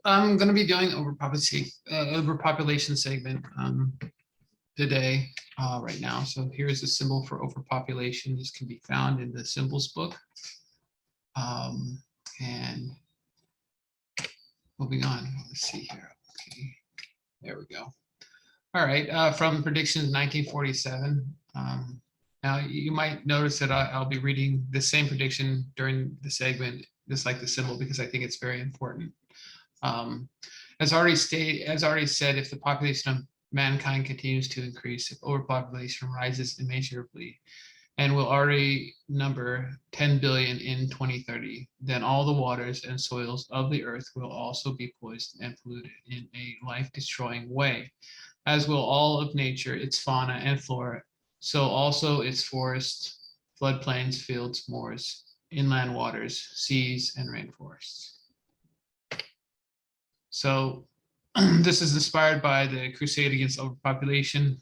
I'm going to be doing overpopulation segment today, right now. So here's the symbol for overpopulation. This can be found in the symbols book. And moving on, let's see here. Okay, there we go. All right, from predictions 1947. Now you might notice that I'll be reading the same prediction during the segment, just like the symbol, because I think it's very important. As already said, if the population of mankind continues to increase, if overpopulation rises immeasurably, and will already number 10 billion in 2030, then all the waters and soils of the earth will also be poisoned and polluted in a life-destroying way, as will all of nature, its fauna and flora, so also its forests, floodplains, fields, moors, inland waters, seas, and rainforests. So this is inspired by the Crusade Against Overpopulation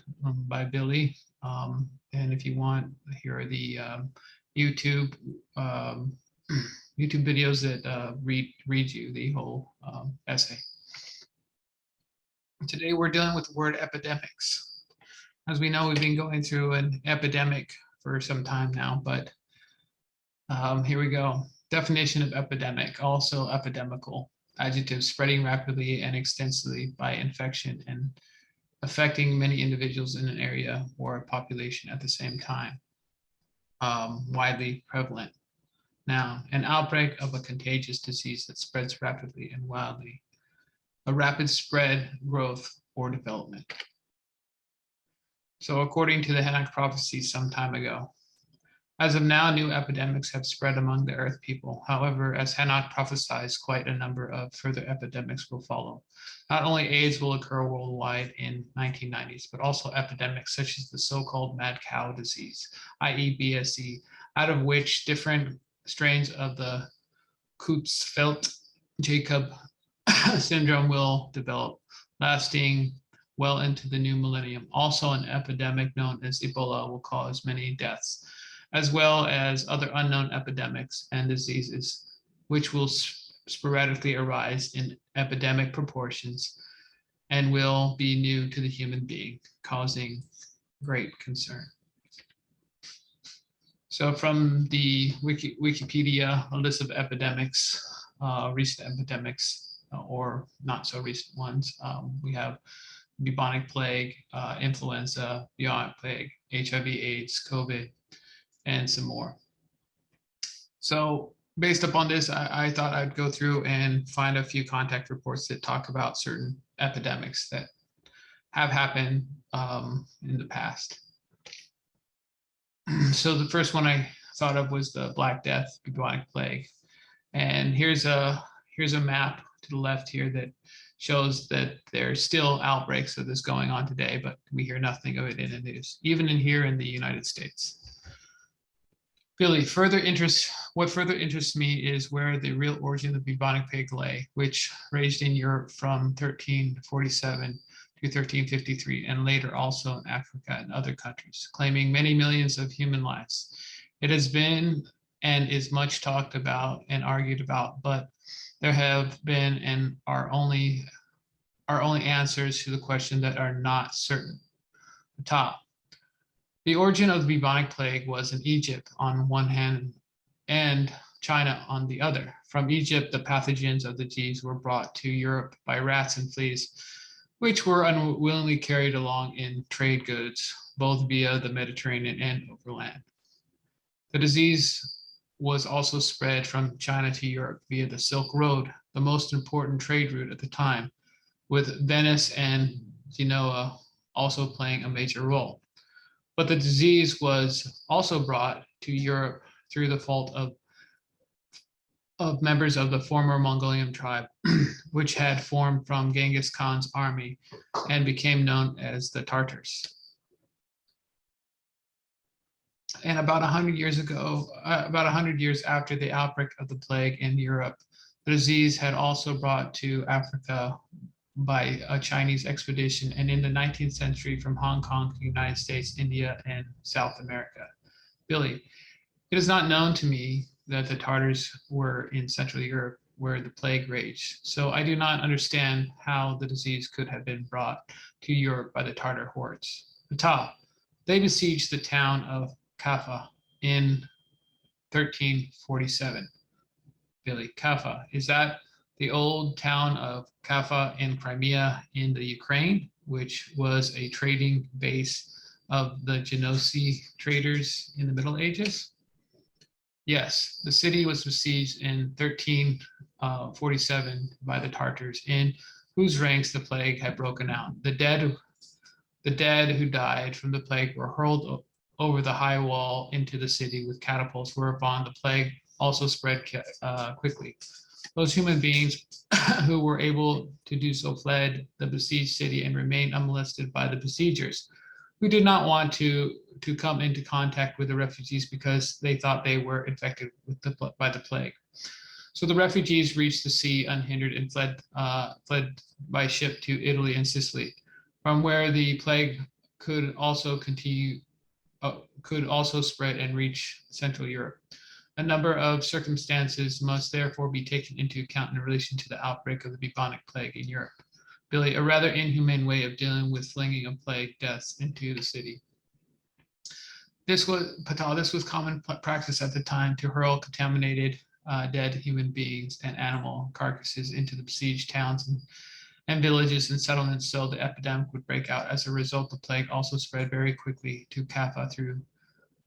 by Billy. And if you want, here are the YouTube videos that read you the whole essay. Today we're dealing with the word epidemics. As we know, we've been going through an epidemic for some time now, but here we go. Definition of epidemic, also epidemical. Adjective, spreading rapidly and extensively by infection and affecting many individuals in an area or a population at the same time. Widely prevalent. Now, an outbreak of a contagious disease that spreads rapidly and wildly. A rapid spread, growth, or development. So according to the Hanok prophecy some time ago, as of now, new epidemics have spread among the earth people. However, as Hanok prophesies, quite a number of further epidemics will follow. Not only AIDS will occur worldwide in 1990s, but also epidemics such as the so-called mad cow disease, i.e. BSE, out of which different strains of the Creutzfeldt-Jakob syndrome will develop, lasting well into the new millennium. Also, an epidemic known as Ebola will cause many deaths, as well as other unknown epidemics and diseases, which will sporadically arise in epidemic proportions and will be new to the human being, causing great concern. So from the Wikipedia, a list of epidemics, recent epidemics, or not so recent ones, we have bubonic plague, influenza, bubonic plague, HIV/AIDS, COVID, and some more. So based upon this, I thought I'd go through and find a few contact reports that talk about certain epidemics that have happened in the past. So the first one I thought of was the Black Death, bubonic plague. And here's a map to the left here that shows that there's still outbreaks of this going on today, but we hear nothing of it in the news, even here in the United States. Really, what further interests me is where the real origin of the bubonic plague lay, which raged in Europe from 1347 to 1353, and later also in Africa and other countries, claiming many millions of human lives. It has been and is much talked about and argued about, but there have been and are only answers to the question that are not certain. The top. The origin of the bubonic plague was in Egypt on one hand and China on the other. From Egypt, the pathogens of the disease were brought to Europe by rats and fleas, which were unwillingly carried along in trade goods, both via the Mediterranean and overland. The disease was also spread from China to Europe via the Silk Road, the most important trade route at the time, with Venice and Genoa also playing a major role. But the disease was also brought to Europe through the fault of members of the former Mongolian tribe, which had formed from Genghis Khan's army and became known as the Tartars. And about 100 years ago, about 100 years after the outbreak of the plague in Europe, the disease had also brought to Africa by a Chinese expedition, and in the 19th century from Hong Kong to the United States, India, and South America. Billy, it is not known to me that the Tartars were in Central Europe where the plague raged. So I do not understand how the disease could have been brought to Europe by the Tartar hordes. Ptah, they besieged the town of Kaffa in 1347. Billy, Kaffa, is that the old town of Kaffa in Crimea in the Ukraine, which was a trading base of the Genoese traders in the Middle Ages? Yes, the city was besieged in 1347 by the Tartars, in whose ranks the plague had broken out. The dead who died from the plague were hurled over the high wall into the city with catapults, whereupon the plague also spread quickly. Those human beings who were able to do so fled the besieged city and remained unmolested by the besiegers, who did not want to come into contact with the refugees because they thought they were infected by the plague. So the refugees reached the sea unhindered and fled by ship to Italy and Sicily, from where the plague could also spread and reach Central Europe. A number of circumstances must therefore be taken into account in relation to the outbreak of the bubonic plague in Europe. Billy, a rather inhumane way of dealing with flinging of plague deaths into the city. This was common practice at the time, to hurl contaminated dead human beings and animal carcasses into the besieged towns and villages and settlements, so the epidemic would break out. As a result, the plague also spread very quickly to Kaffa through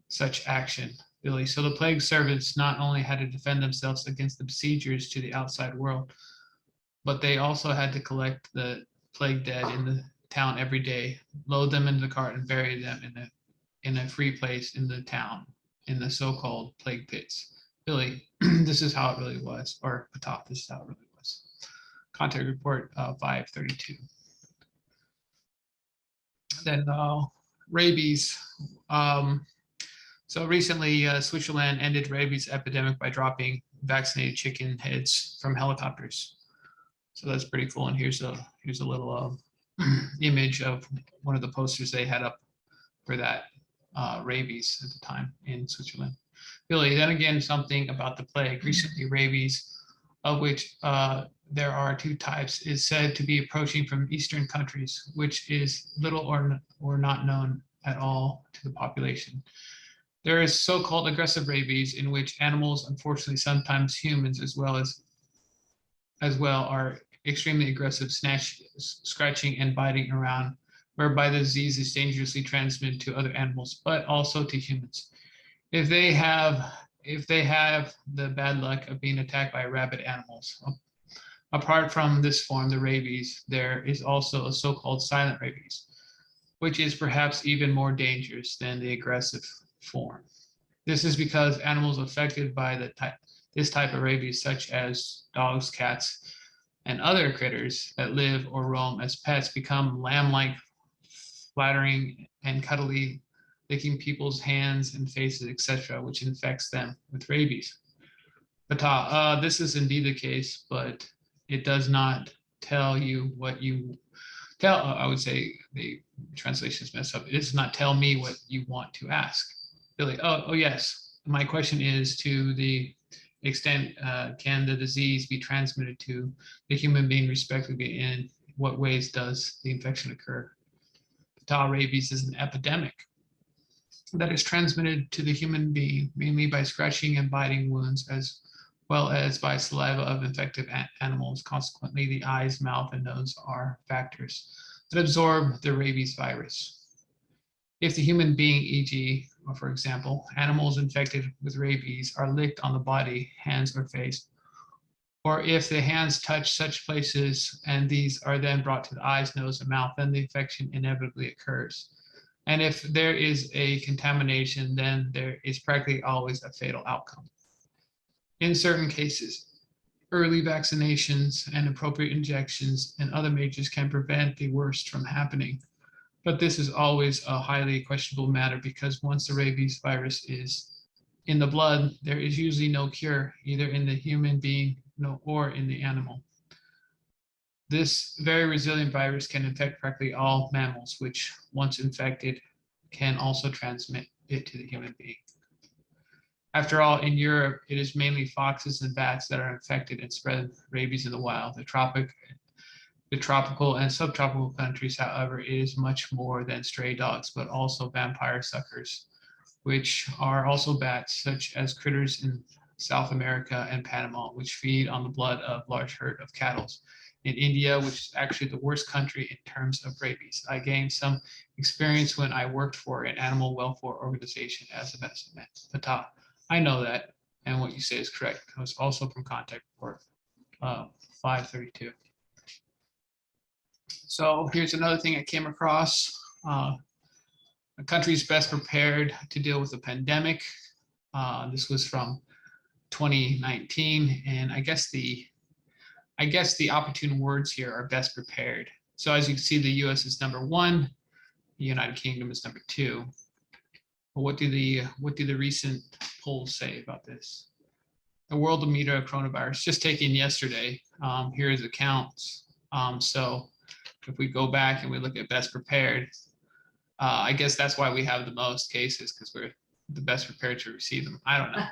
such action. Billy, so the plague servants not only had to defend themselves against the besiegers to the outside world, but they also had to collect the plague dead in the town every day, load them into the cart, and bury them in a free place in the town, in the so-called plague pits. Billy, this is how it really was, or Ptah, this is how it really was. Contact report 532. Then rabies. So recently, Switzerland ended rabies epidemic by dropping vaccinated chicken heads from helicopters. So that's pretty cool. And here's a little image of one of the posters they had up for that rabies at the time in Switzerland. Billy, then again, something about the plague. Recently, rabies, of which there are two types, is said to be approaching from Eastern countries, which is little or not known at all to the population. There is so-called aggressive rabies, in which animals, unfortunately, sometimes humans as well, are extremely aggressive, scratching and biting around, whereby the disease is dangerously transmitted to other animals, but also to humans. If they have the bad luck of being attacked by rabid animals. Apart from this form, the rabies, there is also a so-called silent rabies, which is perhaps even more dangerous than the aggressive form. This is because animals affected by this type of rabies, such as dogs, cats, and other critters that live or roam as pets, become lamb-like, flattering and cuddly, licking people's hands and faces, etc., which infects them with rabies. But this is indeed the case, but it does not tell you what you tell. I would say the translation is messed up. It does not tell me what you want to ask. Billy, oh yes. My question is, to the extent can the disease be transmitted to the human being respectively, and in what ways does the infection occur? Rabies is an epidemic that is transmitted to the human being mainly by scratching and biting wounds, as well as by saliva of infected animals. Consequently, the eyes, mouth, and nose are factors that absorb the rabies virus. If the human being, e.g., or for example, animals infected with rabies are licked on the body, hands, or face, or if the hands touch such places and these are then brought to the eyes, nose, and mouth, then the infection inevitably occurs. And if there is a contamination, then there is practically always a fatal outcome. In certain cases, early vaccinations and appropriate injections and other measures can prevent the worst from happening. But this is always a highly questionable matter, because once the rabies virus is in the blood, there is usually no cure, either in the human being or in the animal. This very resilient virus can infect practically all mammals, which, once infected, can also transmit it to the human being. After all, in Europe, it is mainly foxes and bats that are infected and spread rabies in the wild. The tropical and subtropical countries, however, is much more than stray dogs, but also vampire suckers, which are also bats, such as critters in South America and Panama, which feed on the blood of large herd of cattle. In India, which is actually the worst country in terms of rabies. I gained some experience when I worked for an animal welfare organization as a medicine man. Pata, I know that, and what you say is correct. It was also from contact report 532. So here's another thing I came across. A country's best prepared to deal with a pandemic. This was from 2019, and I guess the opportune words here are best prepared. So as you can see, the US is number 1, the United Kingdom is number 2. But what do the recent polls say about this? The Worldometer coronavirus, just taken yesterday, here is the counts. So if we go back and we look at best prepared, I guess that's why we have the most cases, because we're the best prepared to receive them. I don't know.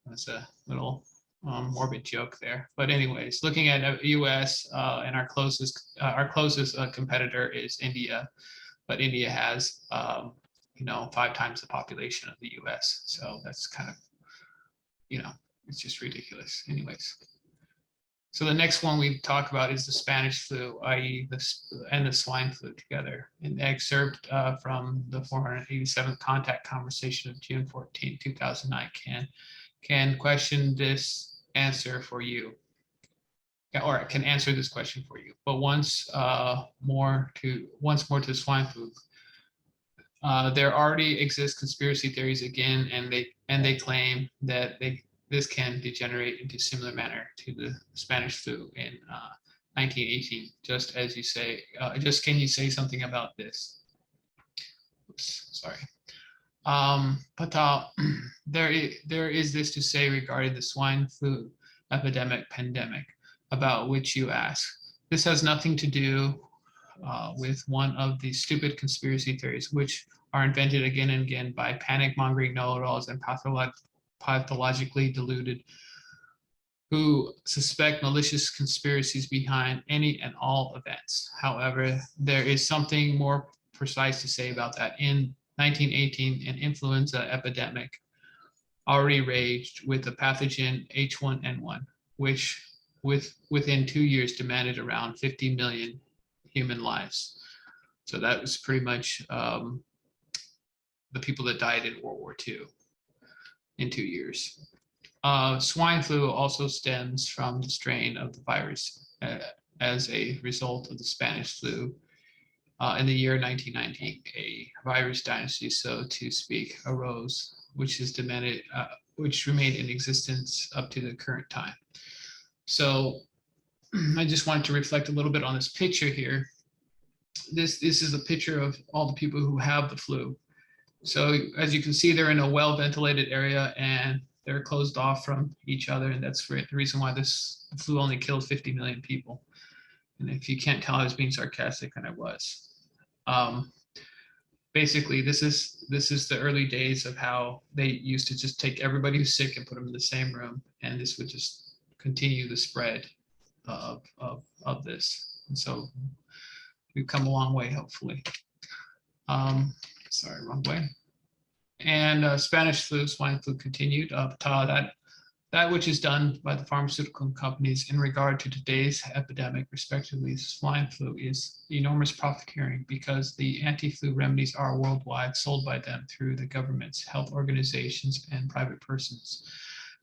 That's a little morbid joke there. But anyways, looking at US and our closest competitor is India, but India has 5 times the population of the US. So that's kind of, it's just ridiculous. Anyways. So the next one we talk about is the Spanish flu, i.e. and the swine flu together. An excerpt from the 487th contact conversation of June 14, 2009 can question this answer for you, or it can answer this question for you. But once more to the swine flu. There already exist conspiracy theories again, and they claim that this can degenerate into similar manner to the Spanish flu in 1918. Just as you say, can you say something about this? Oops, sorry. But there is this to say regarding the swine flu pandemic, about which you ask. This has nothing to do with one of the stupid conspiracy theories, which are invented again and again by panic-mongering know-it-alls and pathologically deluded who suspect malicious conspiracies behind any and all events. However, there is something more precise to say about that. In 1918, an influenza epidemic already raged with the pathogen H1N1, which within 2 years demanded around 50 million human lives. So that was pretty much the people that died in World War II in 2 years. Swine flu also stems from the strain of the virus as a result of the Spanish flu. In the year 1919, a virus dynasty, so to speak, arose, which remained in existence up to the current time. So I just wanted to reflect a little bit on this picture here. This is a picture of all the people who have the flu. So as you can see, they're in a well-ventilated area and they're closed off from each other. And that's the reason why this flu only killed 50 million people. And if you can't tell I was being sarcastic, then I was. Basically, this is the early days of how they used to just take everybody who's sick and put them in the same room. And this would just continue the spread of this. And so we've come a long way, hopefully. Sorry, wrong way. And Spanish flu, swine flu continued. That which is done by the pharmaceutical companies in regard to today's epidemic, respectively, swine flu, is enormous profiteering because the anti-flu remedies are worldwide, sold by them through the governments, health organizations, and private persons,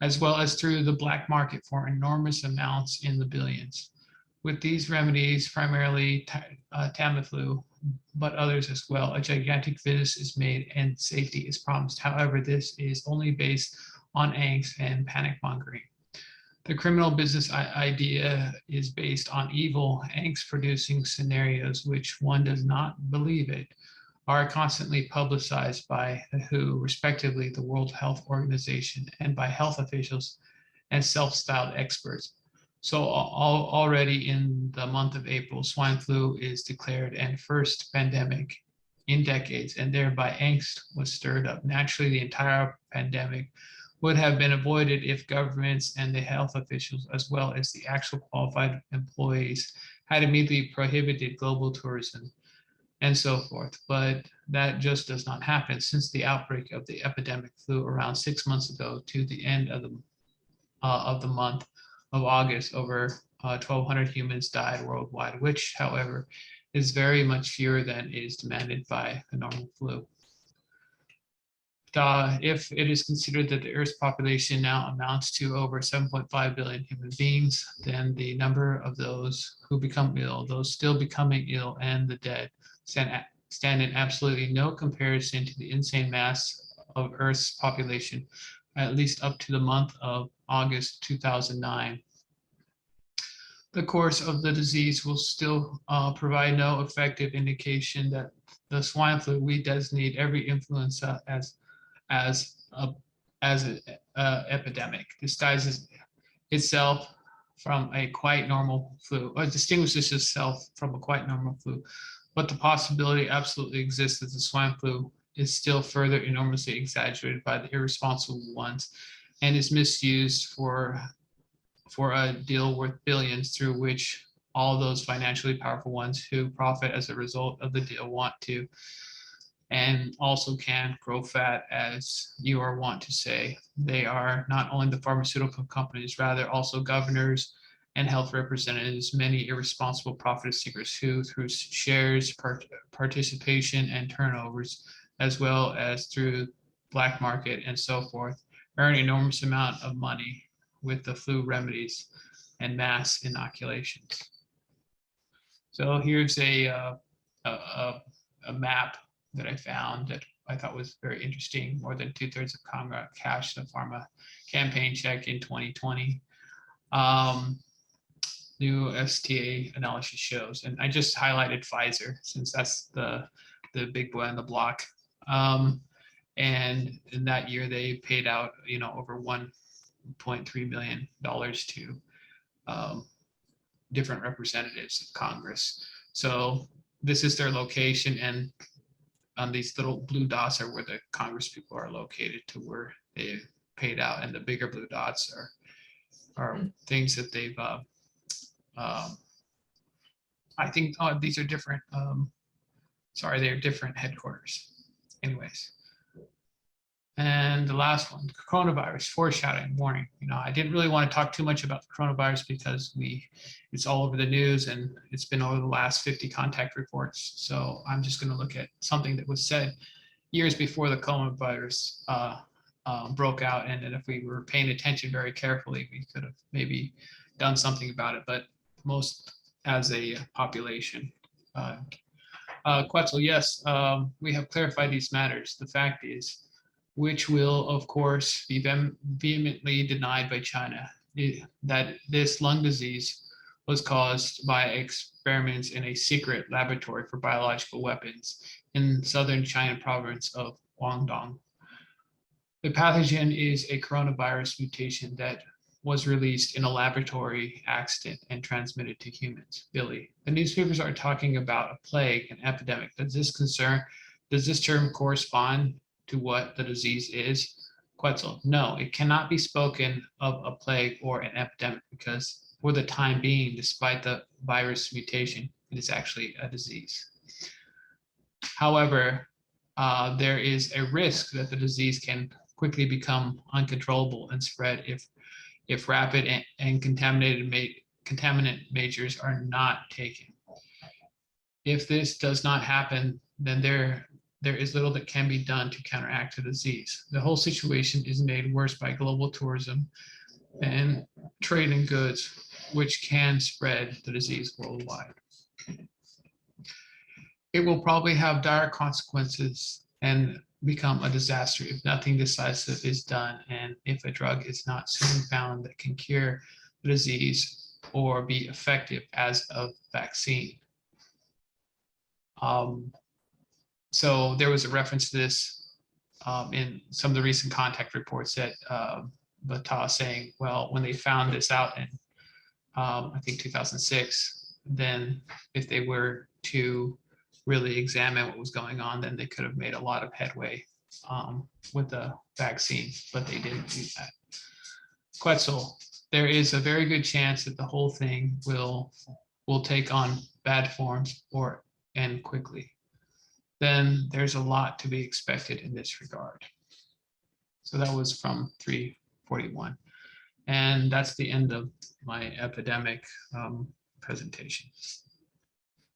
as well as through the black market for enormous amounts in the billions. With these remedies, primarily Tamiflu, but others as well, a gigantic business is made and safety is promised. However, this is only based on angst and panic mongering. The criminal business idea is based on evil, angst-producing scenarios, which one does not believe it, are constantly publicized by the WHO, respectively the World Health Organization, and by health officials and self-styled experts. So already in the month of April, swine flu is declared and first pandemic in decades, and thereby angst was stirred up. Naturally, the entire pandemic would have been avoided if governments and the health officials, as well as the actual qualified employees, had immediately prohibited global tourism and so forth. But that just does not happen. Since the outbreak of the epidemic flu around 6 months ago to the end of the month of August, over 1,200 humans died worldwide, which, however, is very much fewer than is demanded by the normal flu. If it is considered that the Earth's population now amounts to over 7.5 billion human beings, then the number of those who become ill, those still becoming ill, and the dead stand in absolutely no comparison to the insane mass of Earth's population, at least up to the month of August 2009. The course of the disease will still provide no effective indication that the swine flu we designate every influenza as an epidemic, disguises itself from a quite normal flu, or distinguishes itself from a quite normal flu. But the possibility absolutely exists that the swine flu is still further enormously exaggerated by the irresponsible ones and is misused for a deal worth billions, through which all those financially powerful ones who profit as a result of the deal want to, and also can, grow fat, as you are wont to say. They are not only the pharmaceutical companies, rather also governors and health representatives, many irresponsible profit seekers who, through shares, participation, and turnovers, as well as through black market and so forth, earn enormous amount of money with the flu remedies and mass inoculations. So here's a map that I found that I thought was very interesting. More than 2/3 of Congress cashed the pharma campaign check in 2020. New STA analysis shows, and I just highlighted Pfizer since that's the big boy on the block. And in that year, they paid out, over $1.3 million to different representatives of Congress. So this is their location, and on these little blue dots are where the Congress people are located, to where they paid out, and the bigger blue dots are things that they've I think these are different. They're different headquarters. Anyways, and the last one, coronavirus foreshadowing warning. I didn't really want to talk too much about the coronavirus because it's all over the news and it's been over the last 50 contact reports. So I'm just going to look at something that was said years before the coronavirus broke out, and then if we were paying attention very carefully, we could have maybe done something about it. But most as a population. Quetzal, yes, we have clarified these matters. The fact is, which will, of course, be vehemently denied by China, that this lung disease was caused by experiments in a secret laboratory for biological weapons in southern China province of Guangdong. The pathogen is a coronavirus mutation that was released in a laboratory accident and transmitted to humans. Billy, the newspapers are talking about a plague, an epidemic. Does this term correspond to what the disease is? Quetzal, no, it cannot be spoken of a plague or an epidemic because for the time being, despite the virus mutation, it is actually a disease. However, there is a risk that the disease can quickly become uncontrollable and spread if rapid and contaminant measures are not taken. If this does not happen, then there is little that can be done to counteract the disease. The whole situation is made worse by global tourism and trade in goods, which can spread the disease worldwide. It will probably have dire consequences and become a disaster if nothing decisive is done, and if a drug is not soon found that can cure the disease or be effective as a vaccine. So there was a reference to this in some of the recent contact reports that Bata saying, well, when they found this out in I think 2006, then if they were to really examine what was going on, then they could have made a lot of headway with the vaccine, but they didn't do that. Quetzal, there is a very good chance that the whole thing will take on bad forms or end quickly. Then there's a lot to be expected in this regard. So that was from 341. And that's the end of my epidemic presentation.